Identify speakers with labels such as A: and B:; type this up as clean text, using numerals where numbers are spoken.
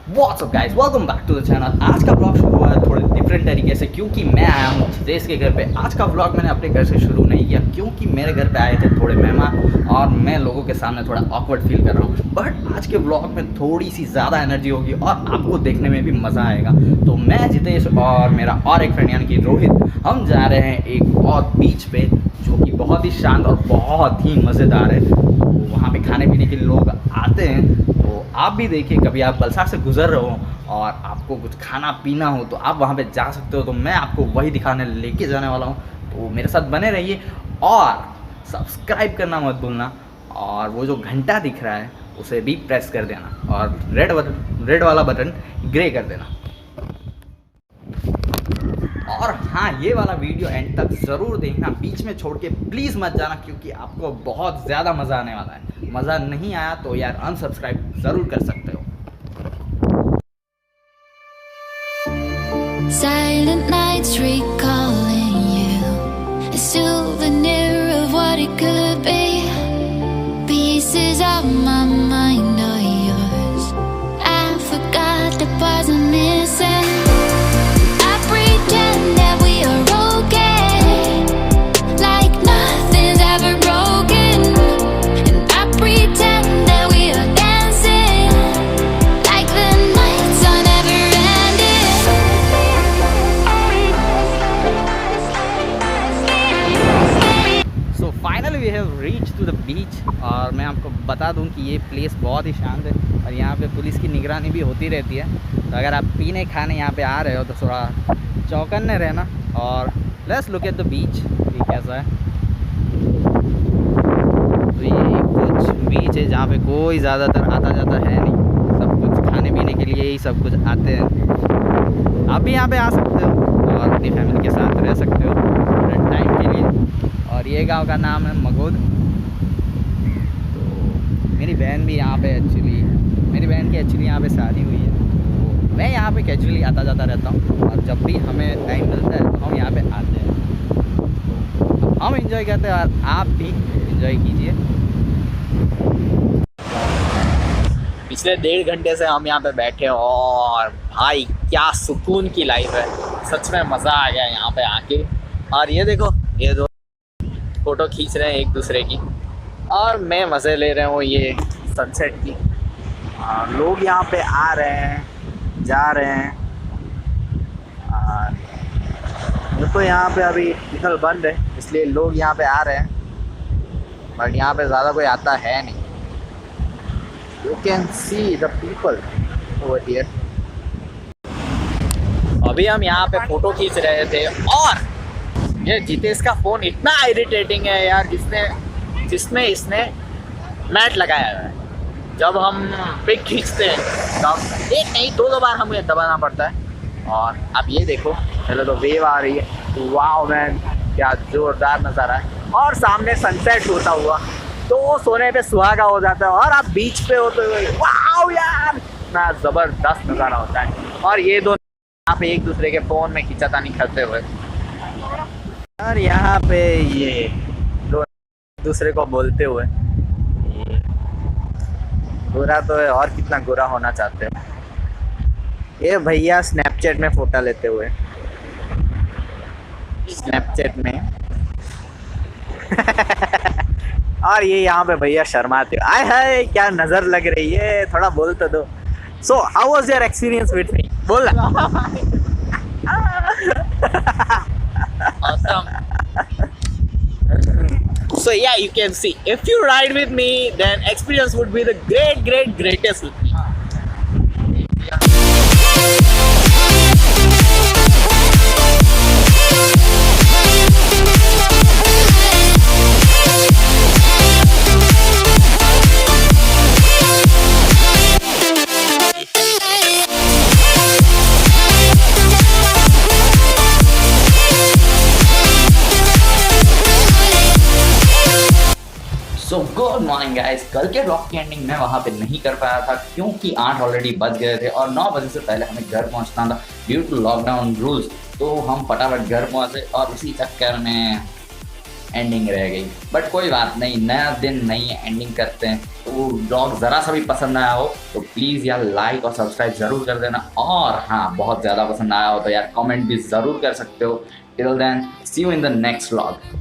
A: What's up guys, welcome back to the channel. आज का blog शुरू हुआ है थोड़े डिफरेंट तरीके से क्योंकि मैं आया हूँ देश के घर पे। आज का ब्लॉग मैंने अपने घर से शुरू नहीं किया क्योंकि मेरे घर पे आए थे थोड़े मेहमान और मैं लोगों के सामने थोड़ा ऑकवर्ड फील कर रहा हूँ। बट आज के ब्लॉग में थोड़ी सी ज़्यादा एनर्जी होगी और आपको देखने में भी मज़ा आएगा। तो मैं जितेश और मेरा और एक फ्रेंड यानी कि रोहित, हम जा रहे हैं एक और बीच पे जो कि बहुत ही शांत और बहुत ही मज़ेदार है। तो वहाँ पे खाने पीने के लिए लोग आते हैं, तो आप भी देखिए, कभी आप वलसाड से गुजर रहे हो और आपको कुछ खाना पीना हो तो आप वहाँ पे जा सकते हो। तो मैं आपको वही दिखाने लेके जाने वाला हूँ, तो मेरे साथ बने रहिए और सब्सक्राइब करना मत भूलना और वो जो घंटा दिख रहा है उसे भी प्रेस कर देना और रेड वाला बटन ग्रे कर देना। और हाँ, ये वाला वीडियो एंड तक ज़रूर देखना, बीच में छोड़ के प्लीज़ मत जाना क्योंकि आपको बहुत ज़्यादा मज़ा आने वाला है। मज़ा नहीं आया तो यार अनसब्सक्राइब ज़रूर कर सकते हो।
B: Silent nights recalling you, a souvenir of what it could be. Pieces of my mind are yours. I forgot the parts I'm missing. I pretend that we are okay, like nothing's ever broken. And I pretend that we are dancing, like the nights are never ending.
A: So finally we have reach to the beach. और मैं आपको बता दूं कि ये place बहुत ही शांत है और यहाँ पे पुलिस की निगरानी भी होती रहती है। तो अगर आप पीने खाने यहाँ पे आ रहे हो तो थोड़ा चौकन्ने रहना। और let's look at the beach, ये कैसा है। तो ये कुछ बीच है जहाँ पे कोई ज़्यादातर आता जाता है नहीं, सब कुछ खाने पीने के लिए ही सब कुछ आते हैं। आप भी यहाँ पे आ सकते हो और अपनी फैमिली के साथ रह सकते हो थोड़े टाइम के लिए। और ये गांव का नाम है मगोद। तो मेरी बहन भी यहाँ पे मेरी बहन की एक्चुअली यहाँ पे शादी हुई है, तो मैं यहाँ पे कैजुअली आता जाता रहता हूँ और जब भी हमें टाइम मिलता है तो हम यहाँ पे आते हैं। तो हम इंजॉय करते हैं और आप भी इंजॉय कीजिए। पिछले 1.5 घंटे से हम यहाँ पे बैठे और भाई क्या सुकून की लाइफ है, सच में मज़ा आ गया यहाँ पे आके। और ये देखो, ये दो फ़ोटो खींच रहे हैं एक दूसरे की और मैं मज़े ले रहा हूँ ये सनसेट की। लोग यहाँ पे आ रहे हैं, जा रहे हैं। तो यहाँ पे अभी तिथल बंद है इसलिए लोग यहाँ पे आ रहे हैं, बट यहाँ पे ज़्यादा कोई आता है नहीं। You can see the people over here. अभी हम यहाँ पे फ़ोटो खींच रहे थे और ये जितेश का फ़ोन इतना इरिटेटिंग है यार, जिसमें इसने मैट लगाया है। जब हम पिक खींचते हैं तब एक नहीं दो बार हमें दबाना पड़ता है। और अब ये देखो, पहले तो वेव आ रही है, वाओ मैन क्या ज़ोरदार नज़ारा है। और सामने सनसेट होता हुआ तो वो सोने पे सुहागा हो जाता है। और आप बीच पे होते हुए वाओ यार, इतना ज़बरदस्त नज़ारा होता है। और ये दोनों यहाँ पे एक दूसरे के फ़ोन में खींचातानी करते हुए और यहाँ पे ये दो दूसरे को बोलते हुए, ये गोरा तो है और कितना गोरा होना चाहते हो। ये भैया स्नैपचैट में फ़ोटो लेते हुए, स्नैपचैट में और ये यहाँ पे भैया शर्माते हो। आय हाय क्या नज़र लग रही है, थोड़ा बोल तो दो। So how was your experience with me, बोल। Awesome. So yeah, you can see if you ride with me then experience would be the greatest with me. So good morning guys. कल के ब्लॉग की ending मैं वहाँ पे नहीं कर पाया था क्योंकि 8 ऑलरेडी बज गए थे और 9 बजे से पहले हमें घर पहुँचना था ड्यू टू लॉकडाउन रूल्स। तो हम फटाफट घर पहुँचे और उसी चक्कर में एंडिंग रह गई। बट कोई बात नहीं, नया दिन नई एंडिंग करते हैं तो वो ब्लॉग ज़रा सा भी पसंद आया हो तो प्लीज़ यार लाइक और सब्सक्राइब ज़रूर कर देना, और हाँ बहुत ज़्यादा पसंद आया हो तो यार कमेंट भी ज़रूर कर सकते हो। Till then see you in the next vlog.